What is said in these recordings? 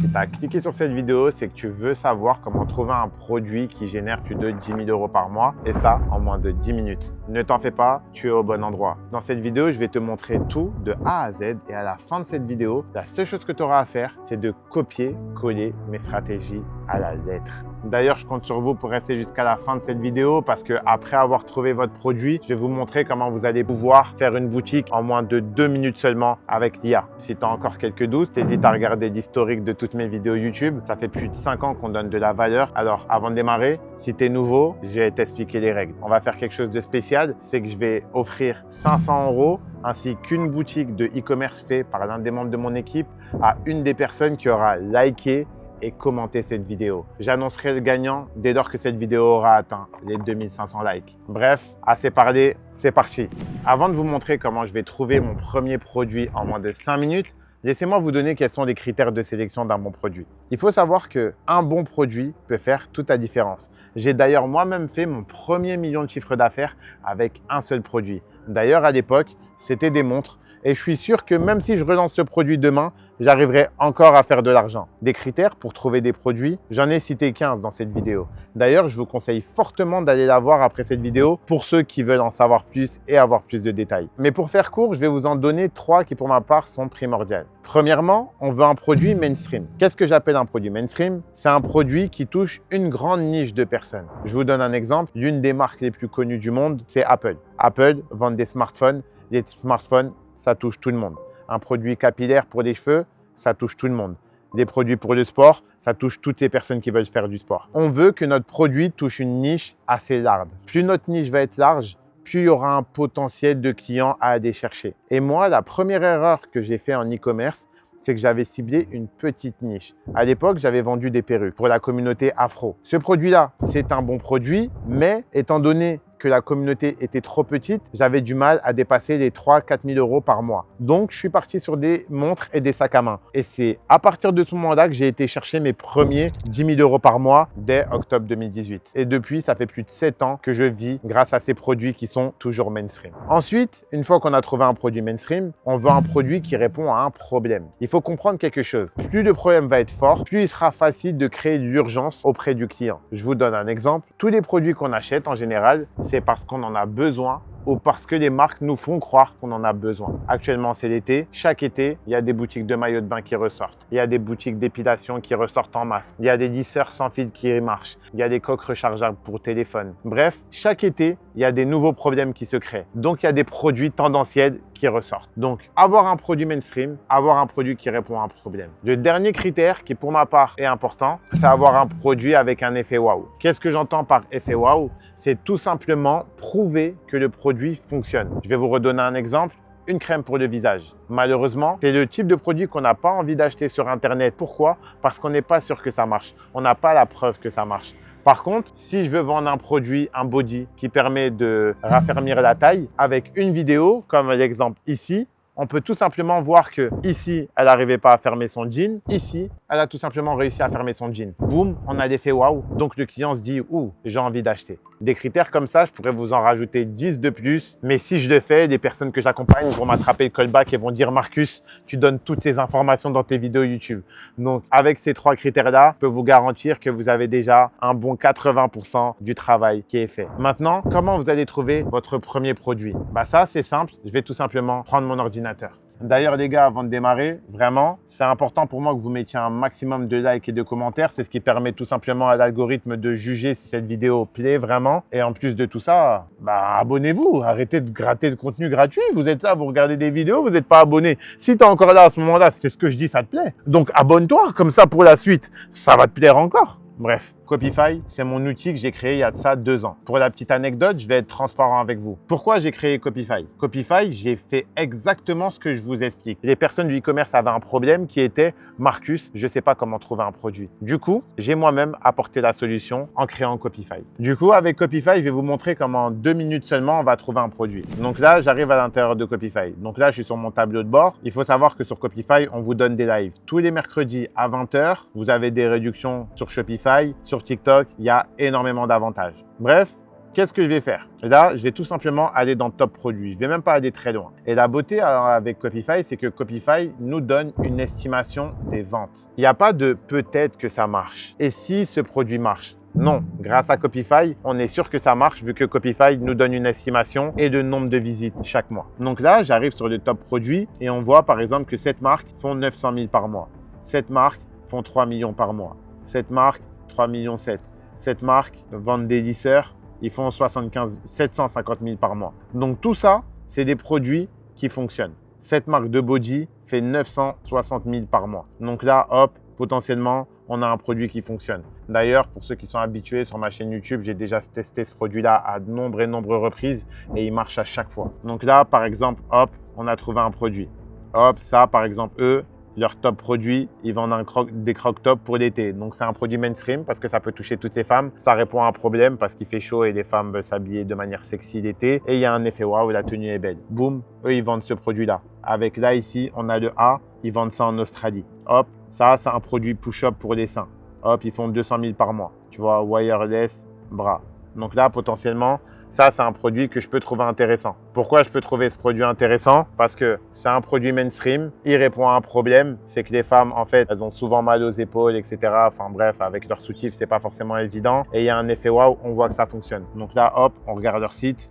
Si tu as cliqué sur cette vidéo, c'est que tu veux savoir comment trouver un produit qui génère plus de 10 000 € par mois et ça en moins de 10 minutes. Ne t'en fais pas, tu es au bon endroit. Dans cette vidéo, je vais te montrer tout de A à Z et à la fin de cette vidéo, la seule chose que tu auras à faire, c'est de copier-coller mes stratégies à la lettre. D'ailleurs, je compte sur vous pour rester jusqu'à la fin de cette vidéo parce que après avoir trouvé votre produit, je vais vous montrer comment vous allez pouvoir faire une boutique en moins de 2 minutes seulement avec l'IA. Si tu as encore quelques doutes, n'hésite à regarder l'historique de toutes mes vidéos YouTube. Ça fait plus de 5 ans qu'on donne de la valeur. Alors, avant de démarrer, si tu es nouveau, je vais t'expliquer les règles. On va faire quelque chose de spécial, c'est que je vais offrir 500 € ainsi qu'une boutique de e-commerce fait par l'un des membres de mon équipe à une des personnes qui aura liké et commenter cette vidéo. J'annoncerai le gagnant dès lors que cette vidéo aura atteint les 2500 likes. Bref, assez parlé, c'est parti. Avant de vous montrer comment je vais trouver mon premier produit en moins de 5 minutes, laissez-moi vous donner quels sont les critères de sélection d'un bon produit. Il faut savoir qu'un bon produit peut faire toute la différence. J'ai d'ailleurs moi-même fait mon premier million de chiffre d'affaires avec un seul produit. D'ailleurs, à l'époque, c'était des montres. Et je suis sûr que même si je relance ce produit demain, j'arriverai encore à faire de l'argent. Des critères pour trouver des produits, j'en ai cité 15 dans cette vidéo. D'ailleurs, je vous conseille fortement d'aller la voir après cette vidéo pour ceux qui veulent en savoir plus et avoir plus de détails. Mais pour faire court, je vais vous en donner 3 qui pour ma part sont primordiales. Premièrement, on veut un produit mainstream. Qu'est-ce que j'appelle un produit mainstream? C'est un produit qui touche une grande niche de personnes. Je vous donne un exemple. L'une des marques les plus connues du monde, c'est Apple. Apple vend des smartphones. Les smartphones, ça touche tout le monde. Un produit capillaire pour les cheveux, ça touche tout le monde. Des produits pour le sport, ça touche toutes les personnes qui veulent faire du sport. On veut que notre produit touche une niche assez large. Plus notre niche va être large, plus il y aura un potentiel de clients à aller chercher. Et moi, la première erreur que j'ai fait en e-commerce, c'est que j'avais ciblé une petite niche. À l'époque, j'avais vendu des perruques pour la communauté afro. Ce produit-là, c'est un bon produit, mais étant donné que la communauté était trop petite, j'avais du mal à dépasser les 3 000 – 4 000 € par mois. Donc, je suis parti sur des montres et des sacs à main. Et c'est à partir de ce moment-là que j'ai été chercher mes premiers 10 000 € par mois dès octobre 2018. Et depuis, ça fait plus de 7 ans que je vis grâce à ces produits qui sont toujours mainstream. Ensuite, une fois qu'on a trouvé un produit mainstream, on veut un produit qui répond à un problème. Il faut comprendre quelque chose. Plus le problème va être fort, plus il sera facile de créer de l'urgence auprès du client. Je vous donne un exemple. Tous les produits qu'on achète en général, c'est parce qu'on en a besoin ou parce que les marques nous font croire qu'on en a besoin. Actuellement, c'est l'été. Chaque été, il y a des boutiques de maillots de bain qui ressortent. Il y a des boutiques d'épilation qui ressortent en masse. Il y a des lisseurs sans fil qui marchent. Il y a des coques rechargeables pour téléphone. Bref, chaque été, il y a des nouveaux problèmes qui se créent. Donc, il y a des produits tendanciels qui ressortent. Donc, avoir un produit mainstream, avoir un produit qui répond à un problème. Le dernier critère qui, pour ma part, est important, c'est avoir un produit avec un effet waouh. Qu'est-ce que j'entends par effet waouh? C'est tout simplement prouver que le produit fonctionne. Je vais vous redonner un exemple. Une crème pour le visage. Malheureusement, c'est le type de produit qu'on n'a pas envie d'acheter sur Internet. Pourquoi? Parce qu'on n'est pas sûr que ça marche. On n'a pas la preuve que ça marche. Par contre, si je veux vendre un produit, un body qui permet de raffermir la taille, avec une vidéo, comme l'exemple ici, on peut tout simplement voir que ici, elle n'arrivait pas à fermer son jean. Ici, elle a tout simplement réussi à fermer son jean. Boum, on a l'effet waouh. Donc, le client se dit, ouh, j'ai envie d'acheter. Des critères comme ça, je pourrais vous en rajouter 10 de plus. Mais si je le fais, les personnes que j'accompagne vont m'attraper le callback et vont dire, Marcus, tu donnes toutes les informations dans tes vidéos YouTube. Donc, avec ces 3 critères-là, je peux vous garantir que vous avez déjà un bon 80% du travail qui est fait. Maintenant, comment vous allez trouver votre premier produit? Ça, c'est simple. Je vais tout simplement prendre mon ordinateur. D'ailleurs, les gars, avant de démarrer, vraiment, c'est important pour moi que vous mettiez un maximum de likes et de commentaires. C'est ce qui permet tout simplement à l'algorithme de juger si cette vidéo plaît vraiment. Et en plus de tout ça, abonnez-vous. Arrêtez de gratter de contenu gratuit. Vous êtes là, vous regardez des vidéos, vous n'êtes pas abonné. Si tu es encore là à ce moment-là, c'est ce que je dis, ça te plaît. Donc, abonne-toi. Comme ça, pour la suite, ça va te plaire encore. Bref, Copify, c'est mon outil que j'ai créé il y a de ça 2 ans. Pour la petite anecdote, je vais être transparent avec vous. Pourquoi j'ai créé Copify? Copify, j'ai fait exactement ce que je vous explique. Les personnes du e-commerce avaient un problème qui était « Marcus, je ne sais pas comment trouver un produit ». Du coup, j'ai moi-même apporté la solution en créant Copify. Du coup, avec Copify, je vais vous montrer comment en 2 minutes seulement, on va trouver un produit. Donc là, j'arrive à l'intérieur de Copify. Donc là, je suis sur mon tableau de bord. Il faut savoir que sur Copify, on vous donne des lives. Tous les mercredis à 20 h, vous avez des réductions sur Shopify, sur TikTok, il y a énormément d'avantages. Bref, qu'est-ce que je vais faire? Là, je vais tout simplement aller dans Top Produit. Je ne vais même pas aller très loin. Et la beauté avec Copify, c'est que Copify nous donne une estimation des ventes. Il n'y a pas de peut-être que ça marche. Et si ce produit marche? Non, grâce à Copify, on est sûr que ça marche vu que Copify nous donne une estimation et le nombre de visites chaque mois. Donc là, j'arrive sur le top produit et on voit par exemple que cette marque font 900 000 par mois. Cette marque font 3 millions par mois. Cette marque, 3 millions 7. Cette marque, vente des lisseurs, ils font 750 000 par mois. Donc tout ça, c'est des produits qui fonctionnent. Cette marque de body fait 960 000 par mois. Donc là, hop, potentiellement, on a un produit qui fonctionne. D'ailleurs, pour ceux qui sont habitués sur ma chaîne YouTube, j'ai déjà testé ce produit-là à de nombreuses reprises et il marche à chaque fois. Donc là, par exemple, hop, on a trouvé un produit. Hop, ça, par exemple, eux, leur top produit, ils vendent des croque-top pour l'été. Donc, c'est un produit mainstream parce que ça peut toucher toutes les femmes. Ça répond à un problème parce qu'il fait chaud et les femmes veulent s'habiller de manière sexy l'été. Et il y a un effet waouh, la tenue est belle. Boum, eux, ils vendent ce produit-là. Avec là, ici, on a le A, ils vendent ça en Australie. Hop, ça, c'est un produit push-up pour les seins. Hop, ils font 200 000 par mois. Tu vois, wireless, bras. Donc là, potentiellement, ça, c'est un produit que je peux trouver intéressant. Pourquoi je peux trouver ce produit intéressant? Parce que c'est un produit mainstream. Il répond à un problème. C'est que les femmes, en fait, elles ont souvent mal aux épaules, etc. Enfin bref, avec leur soutif, c'est pas forcément évident. Et il y a un effet waouh, on voit que ça fonctionne. Donc là, hop, on regarde leur site.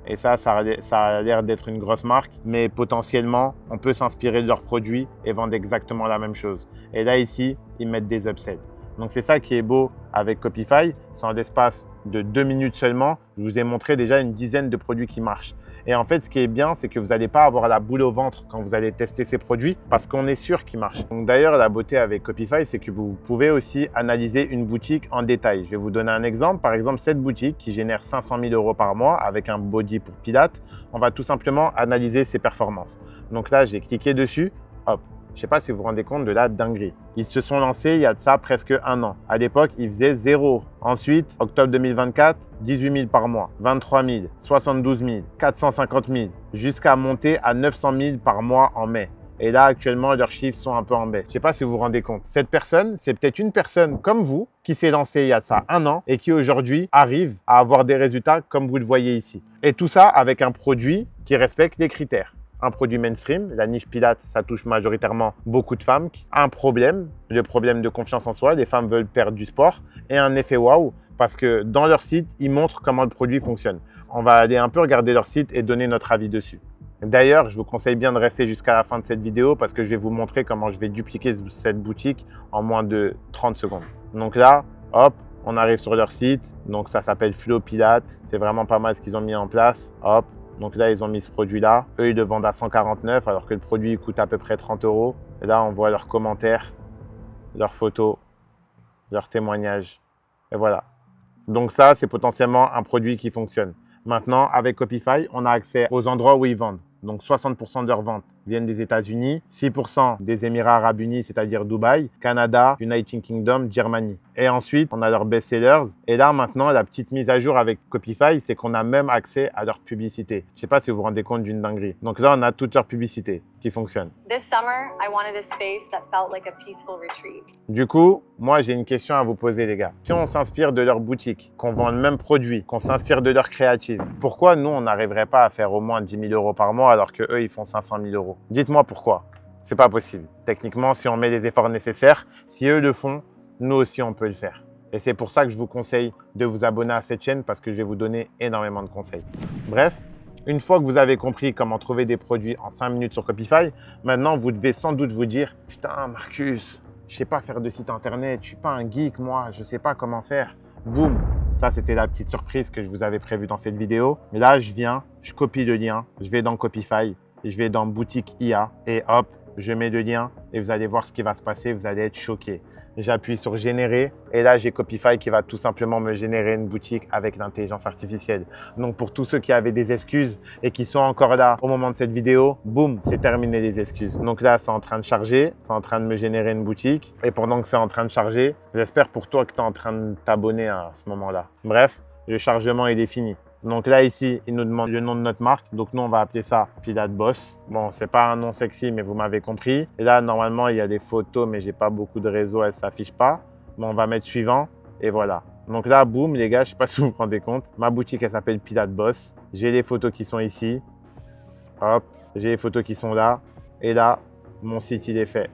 Et ça a l'air d'être une grosse marque, mais potentiellement, on peut s'inspirer de leurs produits et vendre exactement la même chose. Et là, ici, ils mettent des upsells. Donc, c'est ça qui est beau avec Copify. C'est en l'espace de 2 minutes seulement, je vous ai montré déjà une dizaine de produits qui marchent. Et en fait, ce qui est bien, c'est que vous n'allez pas avoir la boule au ventre quand vous allez tester ces produits parce qu'on est sûr qu'ils marchent. Donc d'ailleurs, la beauté avec Copify, c'est que vous pouvez aussi analyser une boutique en détail. Je vais vous donner un exemple. Par exemple, cette boutique qui génère 500 000 € par mois avec un body pour Pilates, on va tout simplement analyser ses performances. Donc là, j'ai cliqué dessus, hop. Je ne sais pas si vous vous rendez compte de la dinguerie. Ils se sont lancés il y a de ça presque 1 an. À l'époque, ils faisaient 0. Ensuite, octobre 2024, 18 000 par mois, 23 000, 72 000, 450 000, jusqu'à monter à 900 000 par mois en mai. Et là, actuellement, leurs chiffres sont un peu en baisse. Je ne sais pas si vous vous rendez compte. Cette personne, c'est peut-être une personne comme vous qui s'est lancée il y a de ça 1 an et qui aujourd'hui arrive à avoir des résultats comme vous le voyez ici. Et tout ça avec un produit qui respecte les critères. Un produit mainstream, la niche Pilates, ça touche majoritairement beaucoup de femmes. Un problème, le problème de confiance en soi, les femmes veulent perdre du sport. Et un effet waouh, parce que dans leur site, ils montrent comment le produit fonctionne. On va aller un peu regarder leur site et donner notre avis dessus. D'ailleurs, je vous conseille bien de rester jusqu'à la fin de cette vidéo parce que je vais vous montrer comment je vais dupliquer cette boutique en moins de 30 secondes. Donc là, hop, on arrive sur leur site. Donc ça s'appelle Flow Pilates. C'est vraiment pas mal ce qu'ils ont mis en place. Hop. Donc là, ils ont mis ce produit-là. Eux, ils le vendent à 149 alors que le produit coûte à peu près 30 €. Et là, on voit leurs commentaires, leurs photos, leurs témoignages. Et voilà. Donc ça, c'est potentiellement un produit qui fonctionne. Maintenant, avec Copify, on a accès aux endroits où ils vendent. Donc 60% de leurs ventes viennent des États-Unis, 6% des Émirats Arabes Unis, c'est-à-dire Dubaï, Canada, United Kingdom, Germany. Et ensuite, on a leurs best-sellers. Et là, maintenant, la petite mise à jour avec Copify, c'est qu'on a même accès à leur publicité. Je ne sais pas si vous vous rendez compte d'une dinguerie. Donc là, on a toute leur publicité qui fonctionne. This summer, I wanted a space that felt like a peaceful retreat. Du coup, moi, j'ai une question à vous poser, les gars. Si on s'inspire de leur boutique, qu'on vend le même produit, qu'on s'inspire de leur créative, pourquoi nous, on n'arriverait pas à faire au moins 10 000 € par mois alors qu'eux, ils font 500 000 €? Dites-moi pourquoi. C'est pas possible. Techniquement, si on met les efforts nécessaires, si eux le font, nous aussi, on peut le faire. Et c'est pour ça que je vous conseille de vous abonner à cette chaîne parce que je vais vous donner énormément de conseils. Bref, une fois que vous avez compris comment trouver des produits en 5 minutes sur Copify, maintenant, vous devez sans doute vous dire « Putain, Marcus, je ne sais pas faire de site internet, je ne suis pas un geek, moi, je ne sais pas comment faire. » Boum! Ça, c'était la petite surprise que je vous avais prévue dans cette vidéo. Mais là, je viens, je copie le lien, je vais dans Copify, je vais dans boutique IA et hop, je mets le lien et vous allez voir ce qui va se passer, vous allez être choqués. J'appuie sur générer et là, j'ai Copify qui va tout simplement me générer une boutique avec l'intelligence artificielle. Donc, pour tous ceux qui avaient des excuses et qui sont encore là au moment de cette vidéo, boum, c'est terminé les excuses. Donc là, c'est en train de charger, c'est en train de me générer une boutique. Et pendant que c'est en train de charger, j'espère pour toi que tu es en train de t'abonner à ce moment-là. Bref, le chargement, il est fini. Donc là, ici, il nous demande le nom de notre marque. Donc nous, on va appeler ça Pilates Boss. Bon, c'est pas un nom sexy, mais vous m'avez compris. Et là, normalement, il y a des photos, mais j'ai pas beaucoup de réseau, elles ne s'affichent pas. Mais on va mettre suivant et voilà. Donc là, boum, les gars, je sais pas si vous vous rendez compte. Ma boutique, elle s'appelle Pilates Boss. J'ai les photos qui sont ici. Hop, j'ai les photos qui sont là. Et là, mon site, il est fait.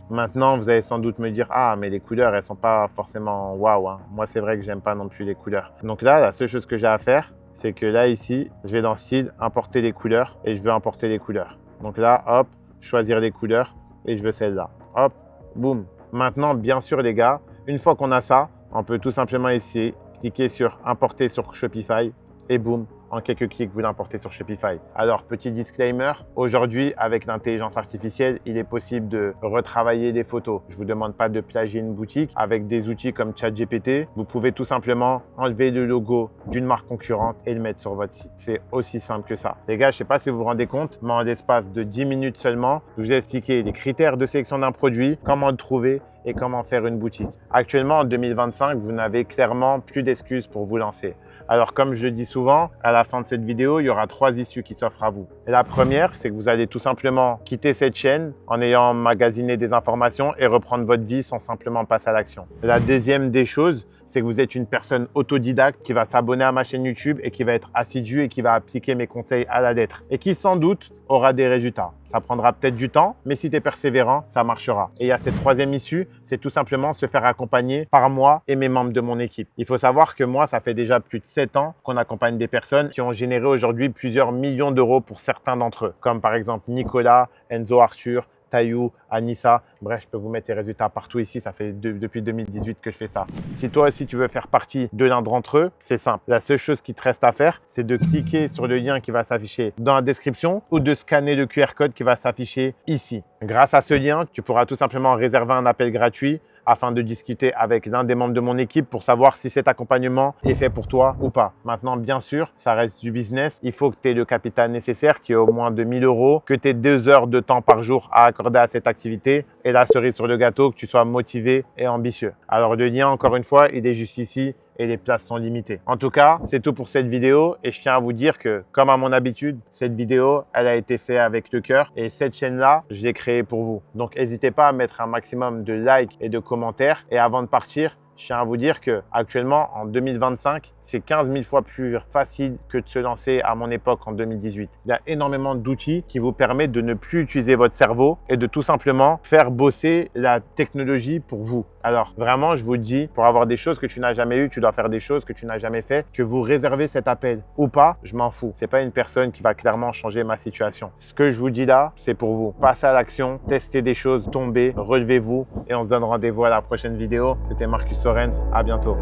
Maintenant, vous allez sans doute me dire « Ah, mais les couleurs, elles sont pas forcément waouh. Hein. » Moi, c'est vrai que j'aime pas non plus les couleurs. Donc là, la seule chose que j'ai à faire, c'est que là, ici, je vais dans Style, importer les couleurs et je veux importer les couleurs. Donc là, hop, choisir les couleurs et je veux celle-là. Hop, boum. Maintenant, bien sûr, les gars, une fois qu'on a ça, on peut tout simplement ici cliquer sur « Importer sur Shopify » et boum, en quelques clics, vous l'importez sur Shopify. Alors, petit disclaimer, aujourd'hui, avec l'intelligence artificielle, il est possible de retravailler des photos. Je ne vous demande pas de plagier une boutique. Avec des outils comme ChatGPT, vous pouvez tout simplement enlever le logo d'une marque concurrente et le mettre sur votre site. C'est aussi simple que ça. Les gars, je ne sais pas si vous vous rendez compte, mais en l'espace de 10 minutes seulement, je vous ai expliqué les critères de sélection d'un produit, comment le trouver et comment faire une boutique. Actuellement, en 2025, vous n'avez clairement plus d'excuses pour vous lancer. Alors, comme je le dis souvent, à la fin de cette vidéo, il y aura 3 issues qui s'offrent à vous. Et la première, c'est que vous allez tout simplement quitter cette chaîne en ayant emmagasiné des informations et reprendre votre vie sans simplement passer à l'action. La deuxième des choses, c'est que vous êtes une personne autodidacte qui va s'abonner à ma chaîne YouTube et qui va être assidue et qui va appliquer mes conseils à la lettre et qui sans doute aura des résultats. Ça prendra peut-être du temps, mais si tu es persévérant, ça marchera. Et il y a cette troisième issue, c'est tout simplement se faire accompagner par moi et mes membres de mon équipe. Il faut savoir que moi, ça fait déjà plus de 7 ans qu'on accompagne des personnes qui ont généré aujourd'hui plusieurs millions d'euros pour certains d'entre eux, comme par exemple Nicolas, Enzo Arthur, Taïou, Anissa, bref, je peux vous mettre les résultats partout ici, ça fait depuis 2018 que je fais ça. Si toi aussi tu veux faire partie de l'un d'entre eux, c'est simple. La seule chose qui te reste à faire, c'est de cliquer sur le lien qui va s'afficher dans la description ou de scanner le QR code qui va s'afficher ici. Grâce à ce lien, tu pourras tout simplement réserver un appel gratuit afin de discuter avec l'un des membres de mon équipe pour savoir si cet accompagnement est fait pour toi ou pas. Maintenant, bien sûr, ça reste du business. Il faut que tu aies le capital nécessaire qui est au moins 2000 €, que tu aies 2 heures de temps par jour à accorder à cette activité et la cerise sur le gâteau, que tu sois motivé et ambitieux. Alors, le lien, encore une fois, il est juste ici et les places sont limitées. En tout cas, c'est tout pour cette vidéo et je tiens à vous dire que, comme à mon habitude, cette vidéo, elle a été faite avec le cœur et cette chaîne-là, je l'ai créée pour vous. Donc, n'hésitez pas à mettre un maximum de likes et de commentaires. Et avant de partir, je tiens à vous dire que actuellement, en 2025, c'est 15 000 fois plus facile que de se lancer à mon époque en 2018. Il y a énormément d'outils qui vous permettent de ne plus utiliser votre cerveau et de tout simplement faire bosser la technologie pour vous. Alors vraiment, je vous dis, pour avoir des choses que tu n'as jamais eues, tu dois faire des choses que tu n'as jamais fait. Que vous réservez cet appel ou pas, je m'en fous. C'est pas une personne qui va clairement changer ma situation. Ce que je vous dis là, c'est pour vous. Passez à l'action, testez des choses, tombez, relevez-vous et on se donne rendez-vous à la prochaine vidéo. C'était Marcus Sorens, à bientôt.